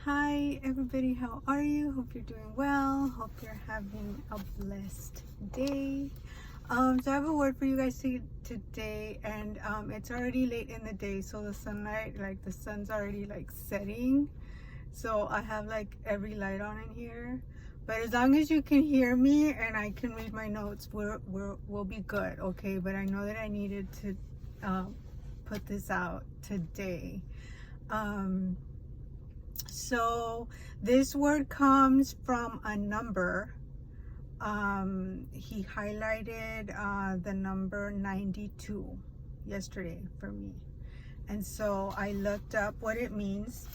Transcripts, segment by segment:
Hi everybody, how are you? Hope you're doing well. Hope you're having a blessed day. So I have a word for you guys today, and it's already late in the day, so the sunlight, like the sun's already like setting. So I have like every light on in here. But as long as you can hear me and I can read my notes, we'll be good, okay? But I know that I needed to put this out today. So this word comes from a number. He highlighted the number 92 yesterday for me. And so I looked up what it means.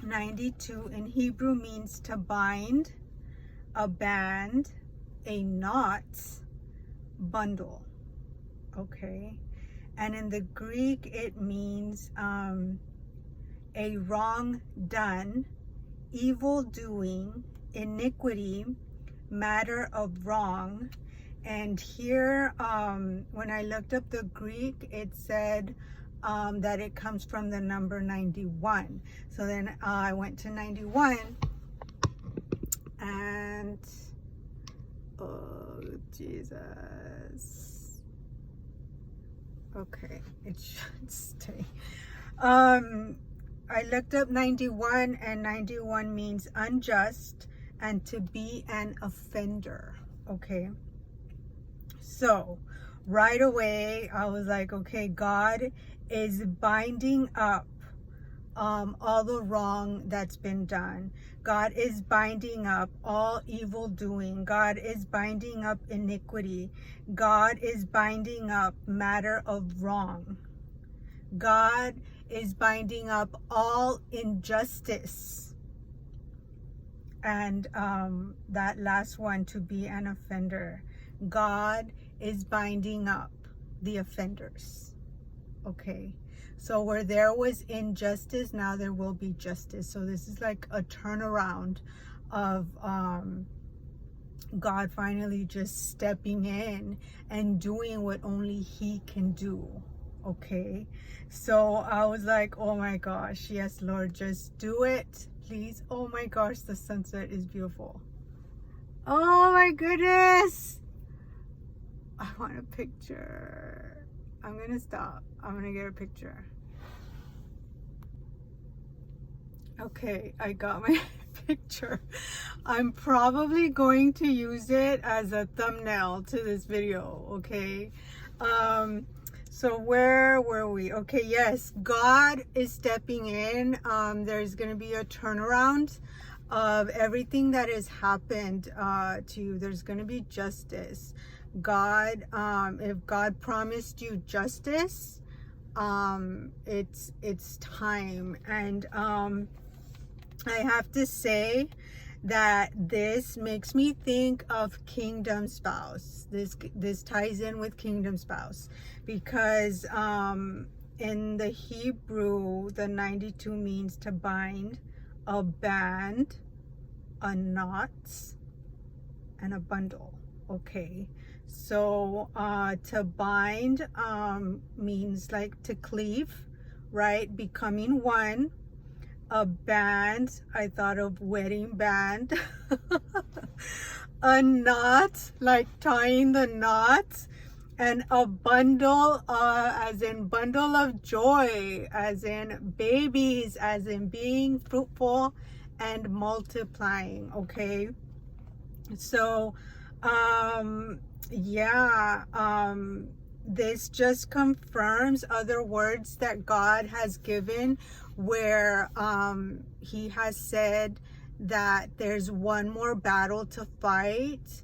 92 in Hebrew means to bind, a band, a knot, bundle. Okay. And in the Greek, it means a wrong done, evil doing, iniquity, matter of wrong. And here, when I looked up the Greek, it said that it comes from the number 91. So then I went to 91 and, oh Jesus. Okay, it should stay. I looked up 91, and 91 means unjust and to be an offender. Okay, so right away I was like, okay, God is binding up all the wrong that's been done. God is binding up all evil doing. God is binding up iniquity. God is binding up matter of wrong. God is binding up all injustice. And that last one, to be an offender. God is binding up the offenders. Okay. So where there was injustice, now there will be justice. So this is like a turnaround of God finally just stepping in and doing what only He can do. Okay, so I was like, oh my gosh, yes, Lord, just do it, please. Oh my gosh, the sunset is beautiful. Oh my goodness, I want a picture. I'm gonna stop. I'm gonna get a picture. Okay, I got my picture. I'm probably going to use it as a thumbnail to this video. Okay, so where were we? Okay, yes, God is stepping in. There's going to be a turnaround of everything that has happened to you. There's going to be justice. God, if God promised you justice, it's time. And I have to say that this makes me think of Kingdom Spouse. This ties in with Kingdom Spouse, because in the Hebrew, the 92 means to bind, a band, a knot, and a bundle. Okay, so to bind means like to cleave, right? Becoming one. A band, I thought of wedding band. A knot, like tying the knot. And a bundle, as in bundle of joy, as in babies, as in being fruitful and multiplying. Okay, so this just confirms other words that God has given, where He has said that there's one more battle to fight,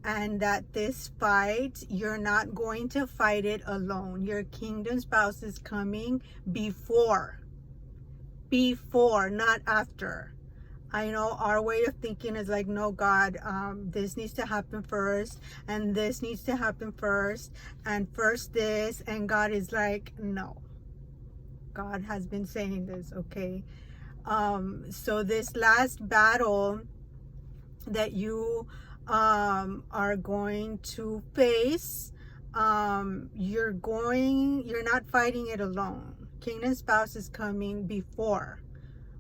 and that this fight, you're not going to fight it alone. Your kingdom spouse is coming before, not after. I know our way of thinking is like, no, God, this needs to happen first, and this needs to happen first, and first this, and God is like, no. God has been saying this, okay? So this last battle that you are going to face, you're not fighting it alone. Kingdom Spouse is coming before.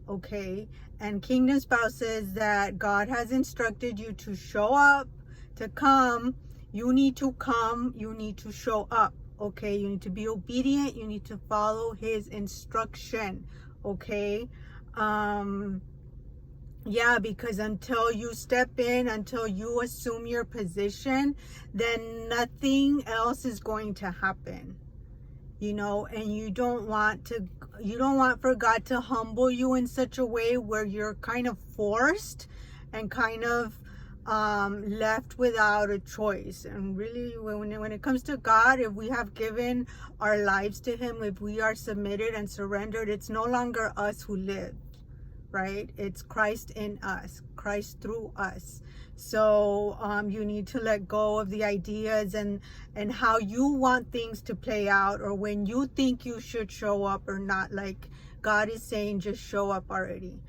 okay? And kingdom spouse says that God has instructed you to show up, to come. You need to come, you need to show up, okay? You need to be obedient, you need to follow his instruction, okay? Yeah, because until you step in, until you assume your position, then nothing else is going to happen, you know. And you don't want for God to humble you in such a way where you're kind of forced and kind of left without a choice. And really, when it comes to God, if we have given our lives to him, if we are submitted and surrendered, it's no longer us who live, right? It's Christ in us, Christ through us. So you need to let go of the ideas and how you want things to play out, or when you think you should show up or not. Like God is saying, just show up already.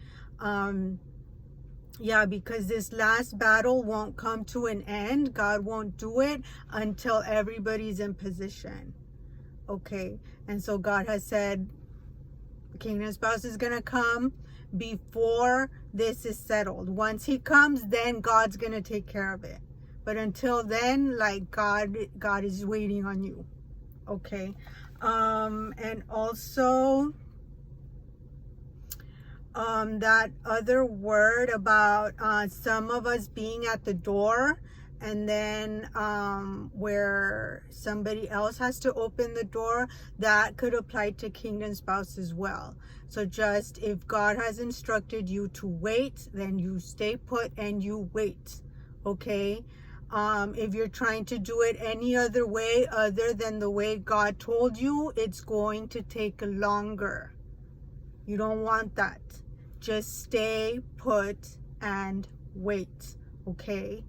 Yeah, because this last battle won't come to an end. God won't do it until everybody's in position, okay? And so God has said the kingdom spouse is gonna come before this is settled. Once he comes, then God's gonna take care of it. But until then, like, God is waiting on you, okay? And also that other word about some of us being at the door, and then where somebody else has to open the door, that could apply to kingdom spouse as well. So just, if God has instructed you to wait, then you stay put and you wait, okay? If you're trying to do it any other way other than the way God told you, it's going to take longer. You don't want that. Just stay put and wait, okay?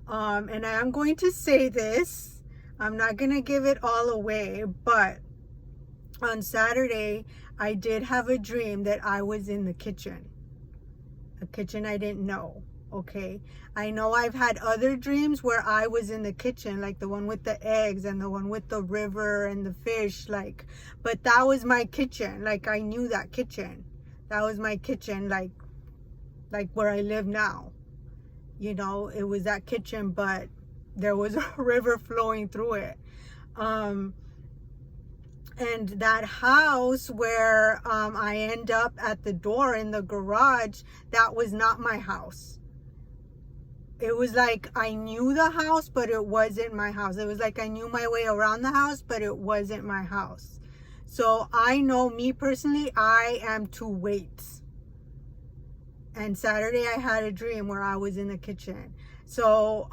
And I am going to say this, I'm not going to give it all away, but on Saturday, I did have a dream that I was in the kitchen. A kitchen I didn't know, okay? I know I've had other dreams where I was in the kitchen, like the one with the eggs and the one with the river and the fish, like, but that was my kitchen. Like, I knew that kitchen. That was my kitchen, like where I live now. You know, it was that kitchen, but there was a river flowing through it. And that house where I end up at the door in the garage, that was not my house. It was like I knew the house, but it wasn't my house. It was like I knew my way around the house, but it wasn't my house. So I know, me personally, I am to wait. And Saturday I had a dream where I was in the kitchen. So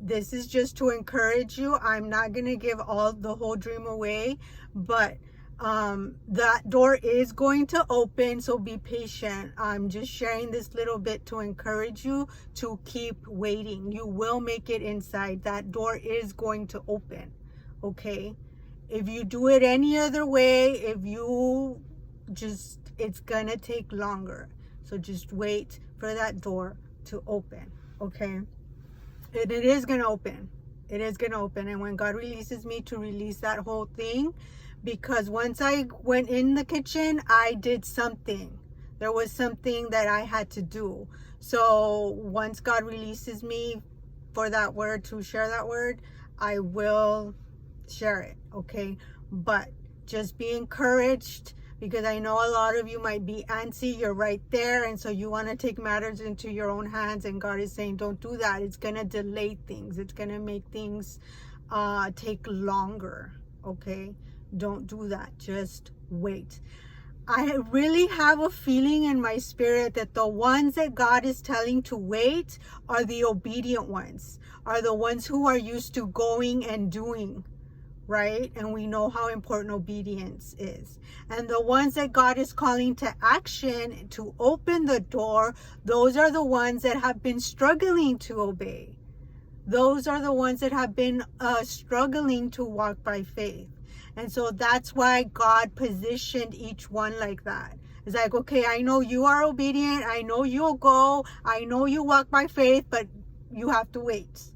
this is just to encourage you. I'm not going to give the whole dream away, but that door is going to open, so be patient. I'm just sharing this little bit to encourage you to keep waiting. You will make it inside. That door is going to open, okay? If you do it any other way, it's going to take longer. So just wait for that door to open, okay? And it is going to open. It is going to open. And when God releases me, to release that whole thing, because once I went in the kitchen, I did something. There was something that I had to do. So once God releases me for that word, to share that word, I will share it, okay? But just be encouraged, because I know a lot of you might be antsy. You're right there, and so you want to take matters into your own hands, and God is saying, don't do that. It's going to delay things. It's going to make things take longer, okay? Don't do that. Just wait. I really have a feeling in my spirit that the ones that God is telling to wait are the obedient ones, are the ones who are used to going and doing, right? And we know how important obedience is. And the ones that God is calling to action, to open the door, those are the ones that have been struggling to obey. Those are the ones that have been struggling to walk by faith. And so that's why God positioned each one like that. It's like, okay, I know you are obedient. I know you'll go. I know you walk by faith, but you have to wait.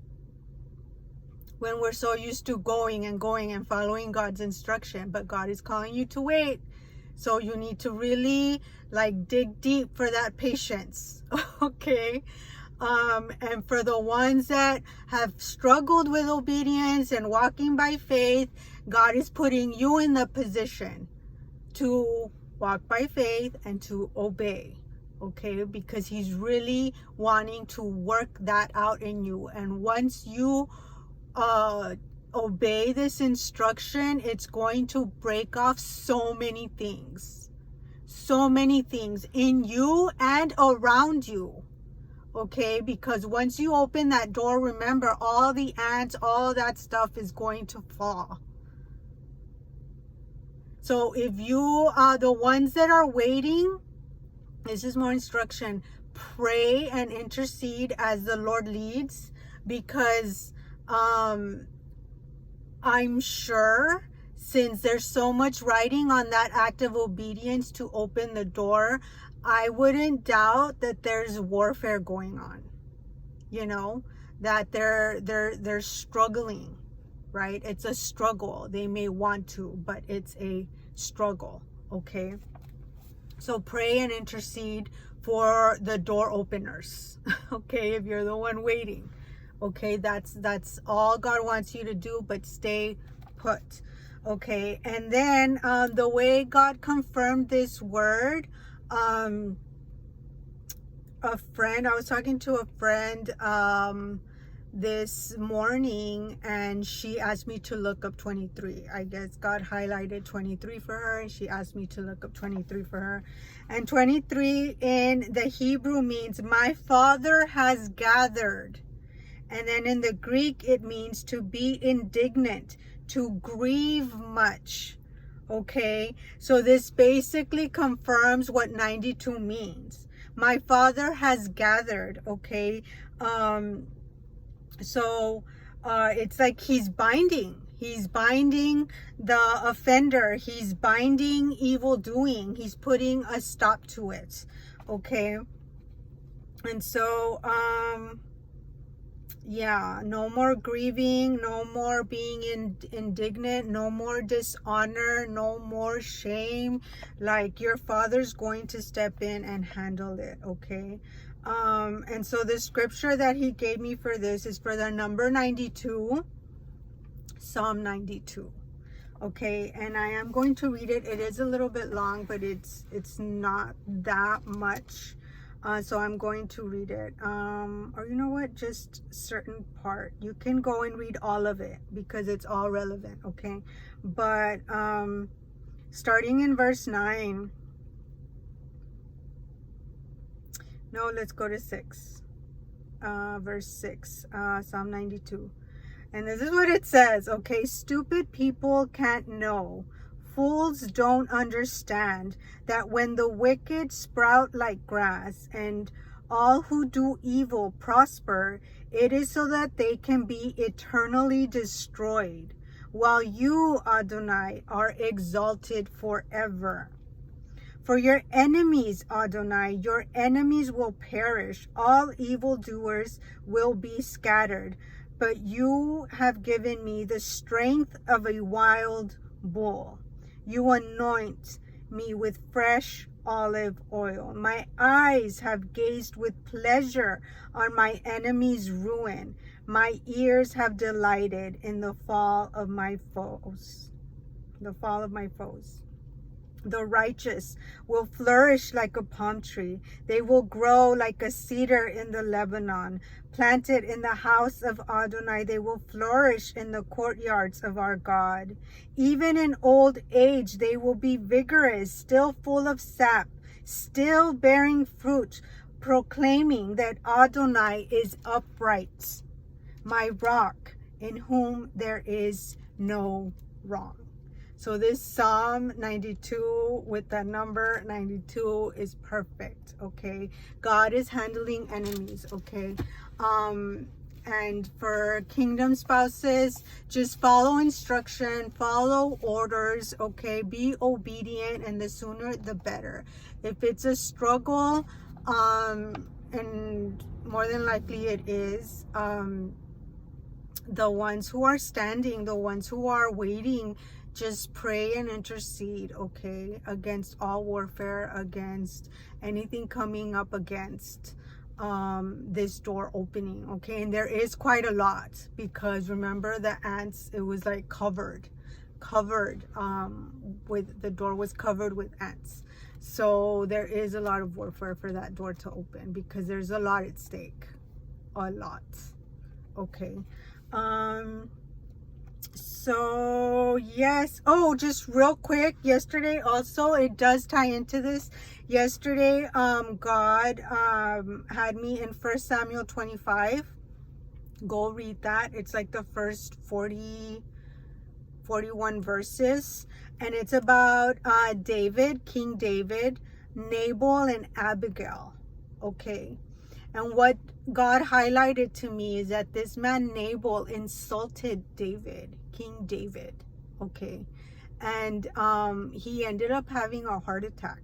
When we're so used to going and following God's instruction, but God is calling you to wait. So you need to really like dig deep for that patience. Okay. And for the ones that have struggled with obedience and walking by faith, God is putting you in the position to walk by faith and to obey. Okay, because he's really wanting to work that out in you. And once you obey this instruction, it's going to break off so many things in you and around you. Okay, because once you open that door, remember, all the ants, all that stuff is going to fall. So if you are the ones that are waiting, this is more instruction. Pray and intercede as the Lord leads, because I'm sure, since there's so much writing on that act of obedience to open the door, I wouldn't doubt that there's warfare going on. You know, that they're struggling, right? It's a struggle. They may want to, but it's a struggle. Okay. So pray and intercede for the door openers. Okay, if you're the one waiting. Okay, that's all God wants you to do, but stay put. Okay, and then the way God confirmed this word, I was talking to a friend this morning, and she asked me to look up 23. I guess God highlighted 23 for her, and she asked me to look up 23 for her. And 23 in the Hebrew means my Father has gathered. And then in the Greek, it means to be indignant, to grieve much. Okay, so this basically confirms what 92 means. My Father has gathered. Okay, so it's like he's binding the offender, he's binding evil doing, he's putting a stop to it. Okay, and so yeah, no more grieving, no more being indignant, no more dishonor, no more shame. Like, your Father's going to step in and handle it. Okay, and so the scripture that he gave me for this is for the number 92, Psalm 92. Okay, and I am going to read it. It is a little bit long, but it's not that much. So I'm going to read it. Or you know what? Just certain part. You can go and read all of it because it's all relevant. Okay, but starting in verse 9. No, let's go to 6. Verse 6. Psalm 92. And this is what it says. Okay, stupid people can't know. Fools don't understand that when the wicked sprout like grass and all who do evil prosper, it is so that they can be eternally destroyed, while you, Adonai, are exalted forever. For your enemies, Adonai, your enemies will perish. All evildoers will be scattered. But you have given me the strength of a wild bull. You anoint me with fresh olive oil. My eyes have gazed with pleasure on my enemy's ruin. My ears have delighted in the fall of my foes. The fall of my foes. The righteous will flourish like a palm tree. They will grow like a cedar in the Lebanon. Planted in the house of Adonai, they will flourish in the courtyards of our God. Even in old age, they will be vigorous, still full of sap, still bearing fruit, proclaiming that Adonai is upright, my rock, in whom there is no wrong. So this Psalm 92 with the number 92 is perfect, okay? God is handling enemies, okay? And for kingdom spouses, just follow instruction, follow orders, okay? Be obedient, and the sooner the better. If it's a struggle, and more than likely it is, the ones who are standing, the ones who are waiting, just pray and intercede, okay, against all warfare, against anything coming up against this door opening, okay. And there is quite a lot, because remember the ants, it was like covered with, the door was covered with ants. So there is a lot of warfare for that door to open, because there's a lot at stake, a lot, okay. So yes, oh, just real quick, yesterday also, it does tie into this. Yesterday God had me in 1 Samuel 25. Go read that. It's like the first 41 verses, and it's about David, King David, Nabal, and Abigail, okay. And what God highlighted to me is that this man Nabal insulted David, King David, okay. And he ended up having a heart attack.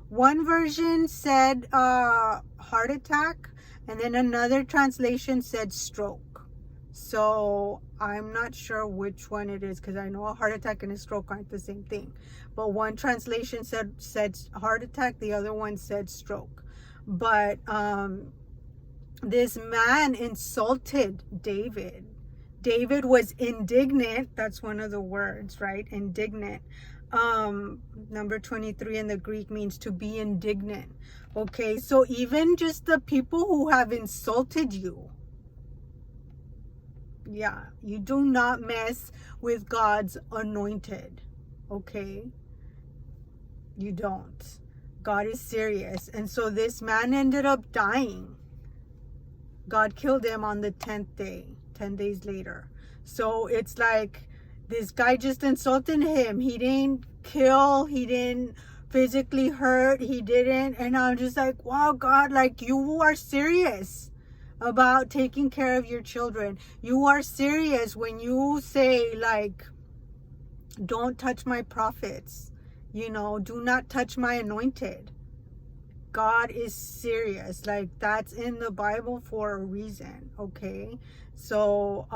One version said heart attack, and then another translation said stroke. So I'm not sure which one it is, because I know a heart attack and a stroke aren't the same thing. But one translation said heart attack, the other one said stroke. But this man insulted David. David was indignant. That's one of the words, right? Indignant. Number 23 in the Greek means to be indignant. Okay, so even just the people who have insulted you, yeah, you do not mess with God's anointed, okay? You don't. God is serious. And so this man ended up dying. God killed him on the 10th day, 10 days later. So it's like, this guy just insulted him. He didn't kill, he didn't physically hurt, he didn't. And I'm just like, wow, God, like, you are serious about taking care of your children. You are serious when you say, like, don't touch my prophets, you know, do not touch my anointed. God is serious. Like, that's in the Bible for a reason, okay? So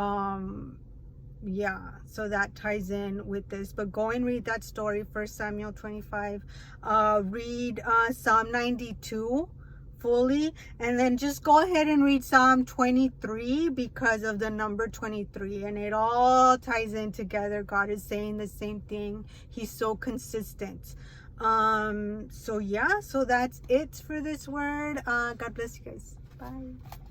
yeah, so that ties in with this. But go and read that story, 1 Samuel 25. Read Psalm 92 fully, and then just go ahead and read Psalm 23 because of the number 23, and it all ties in together. God is saying the same thing. He's so consistent. So yeah, so that's it for this word. God bless you guys. Bye.